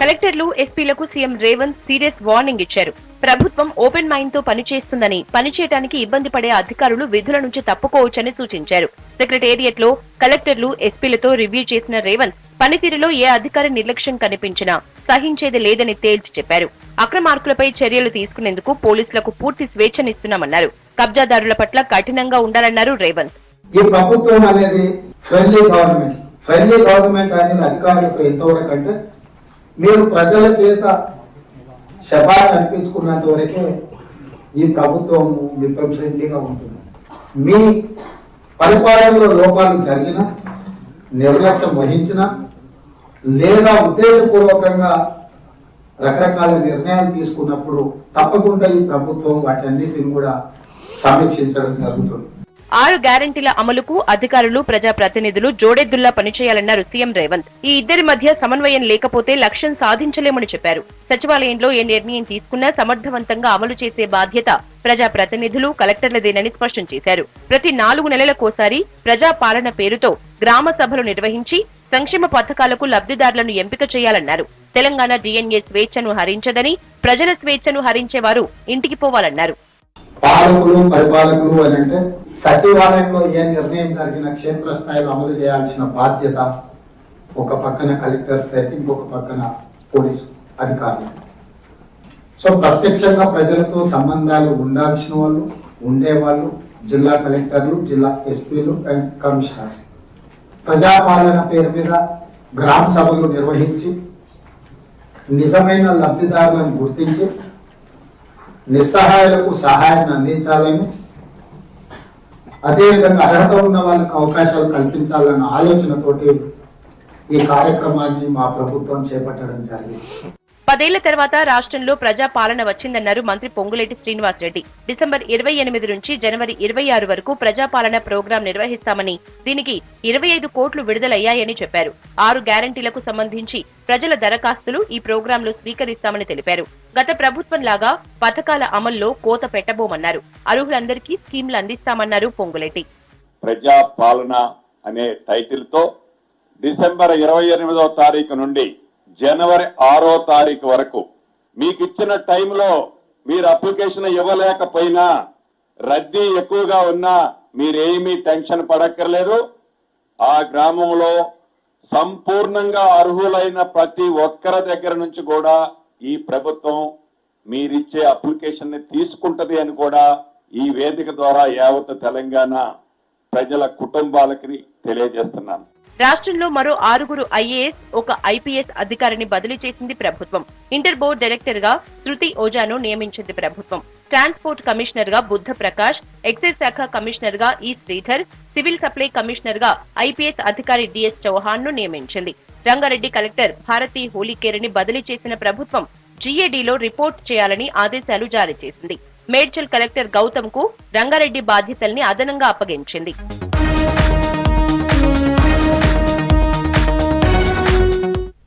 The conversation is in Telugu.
కలెక్టర్లు ఎస్పీలకు సీఎం రేవంత్ సీరియస్ వార్నింగ్ ఇచ్చారు. ప్రభుత్వం ఓపెన్ మైండ్ తో పనిచేస్తుందని, పనిచేయడానికి ఇబ్బంది పడే అధికారులు విధుల నుంచి తప్పుకోవచ్చని సూచించారు. సెక్రటేరియట్ లో కలెక్టర్లు ఎస్పీలతో రివ్యూ చేసిన రేవంత్ పనితీరులో ఏ అధికారి నిర్లక్ష్యం కనిపించినా సహించేది లేదని తేల్చి చెప్పారు. అక్రమార్కులపై చర్యలు తీసుకునేందుకు పోలీసులకు పూర్తి స్వేచ్ఛనిస్తున్నామన్నారు. కబ్జాదారుల పట్ల కఠినంగా ఉండాలన్నారు రేవంత్. ఈ ప్రభుత్వం అనేది ఫ్రెండ్లీ గవర్నమెంట్ అనేది అధికారులకు ఎంతవరకు అంటే మీరు ప్రజల చేత శబాష్ అనిపించుకున్నంత వరకే ఈ ప్రభుత్వం మీతో ఫ్రెండ్లీగా ఉంటుంది. మీ పరిపాలనలో లోపాలు జరిగినా, నిర్లక్ష్యం వహించినా, లేదా ఉద్దేశపూర్వకంగా రకరకాల నిర్ణయాలు తీసుకున్నప్పుడు తప్పకుండా ఈ ప్రభుత్వం వాటన్నిటిని కూడా సమీక్షించడం జరుగుతుంది. 6 గ్యారంటీల అమలుకు అధికారులు, ప్రజాప్రతినిధులు జోడెద్దుల్లా పనిచేయాలన్నారు సీఎం రేవంత్. ఈ ఇద్దరి మధ్య సమన్వయం లేకపోతే లక్ష్యం సాధించలేమని చెప్పారు. సచివాలయంలో ఏ నిర్ణయం తీసుకున్నా సమర్థవంతంగా అమలు చేసే బాధ్యత ప్రజాప్రతినిధులు, కలెక్టర్లదేనని స్పష్టం చేశారు. ప్రతి 4 నెలలకోసారి ప్రజాపాలన పేరుతో గ్రామ సభలు నిర్వహించి సంక్షేమ పథకాలకు లబ్ధిదారులను ఎంపిక చేయాలన్నారు. తెలంగాణ డిఎన్ఏ స్వేచ్ఛను హరించదని, ప్రజల స్వేచ్ఛను హరించేవారు ఇంటికి పోవాలన్నారు. పాలకులు, పరిపాలకులు అని అంటే సచివాలయంలో ఏ నిర్ణయం జరిగిన క్షేత్రస్థాయిలో అమలు చేయాల్సిన బాధ్యత ఒక పక్కన కలెక్టర్స్ అయితే ఇంకొక పక్కన పోలీసు అధికారులు. సో ప్రత్యక్షంగా ప్రజలతో సంబంధాలు ఉండాల్సిన వాళ్ళు, ఉండేవాళ్ళు జిల్లా కలెక్టర్లు, జిల్లా ఎస్పీలు అండ్ కమిషనర్స్. ప్రజాపాలన పేరు మీద గ్రామ సభలు నిర్వహించి నిజమైన లబ్ధిదారులను గుర్తించి నిస్సహాయాలకు సహాయాన్ని అందించాలని, అదేవిధంగా అర్హత ఉన్న వాళ్ళకి అవకాశాలు కల్పించాలన్న ఆలోచనతోటి ఈ కార్యక్రమాన్ని మా ప్రభుత్వం చేపట్టడం జరిగింది. 10 ఏళ్ల తర్వాత రాష్ట్రంలో ప్రజాపాలన వచ్చిందన్నారు మంత్రి పొంగులేటి శ్రీనివాస్ రెడ్డి. డిసెంబర్ 28 నుంచి జనవరి 26 వరకు ప్రజాపాలన ప్రోగ్రాం నిర్వహిస్తామని, దీనికి 25 కోట్లు విడుదలయ్యాయని చెప్పారు. 6 గ్యారంటీలకు సంబంధించి ప్రజల దరఖాస్తులు ఈ ప్రోగ్రాంలో స్వీకరిస్తామని తెలిపారు. గత ప్రభుత్వంలాగా పథకాల అమల్లో కోత పెట్టబోమన్నారు. అర్హులందరికీ స్కీమ్లు అందిస్తామన్నారు పొంగులేటి. ప్రజాపాలన అనే టైటిల్ తో డిసెంబర్ 28వ తారీఖు నుండి జనవరి 6వ తారీఖు వరకు మీకు ఇచ్చిన టైంలో మీరు అప్లికేషన్ ఇవ్వలేకపోయినా, రద్దీ ఎక్కువగా ఉన్నా మీరేమీ టెన్షన్ పడక్కర్లేదు. ఆ గ్రామంలో సంపూర్ణంగా అర్హులైన ప్రతి ఒక్కరి దగ్గర నుంచి కూడా ఈ ప్రభుత్వం మీరిచ్చే అప్లికేషన్ ని తీసుకుంటది అని కూడా ఈ వేదిక ద్వారా యావత్ తెలంగాణ ప్రజల కుటుంబాలకి తెలియజేస్తున్నాను. రాష్ట్రంలో మరో 6 ఐఏఎస్, 1 ఐపీఎస్ అధికారిని బదిలీ చేసింది ప్రభుత్వం. ఇంటర్ బోర్డు డైరెక్టర్ గా శృతి ఓజాను నియమించింది ప్రభుత్వం. ట్రాన్స్పోర్ట్ కమిషనర్ గా బుద్ధ ప్రకాష్, ఎక్సైజ్ శాఖ కమిషనర్ గా ఈ శ్రీధర్, సివిల్ సప్లై కమిషనర్ గా ఐపీఎస్ అధికారి డిఎస్ చౌహాన్ ను నియమించింది. రంగారెడ్డి కలెక్టర్ భారతి హోలీకేరిని బదిలీ చేసిన ప్రభుత్వం జీఏడీలో రిపోర్ట్ చేయాలని ఆదేశాలు జారీ చేసింది. మేడ్చల్ కలెక్టర్ గౌతమ్ కు రంగారెడ్డి బాధ్యతల్ని అదనంగా అప్పగించింది.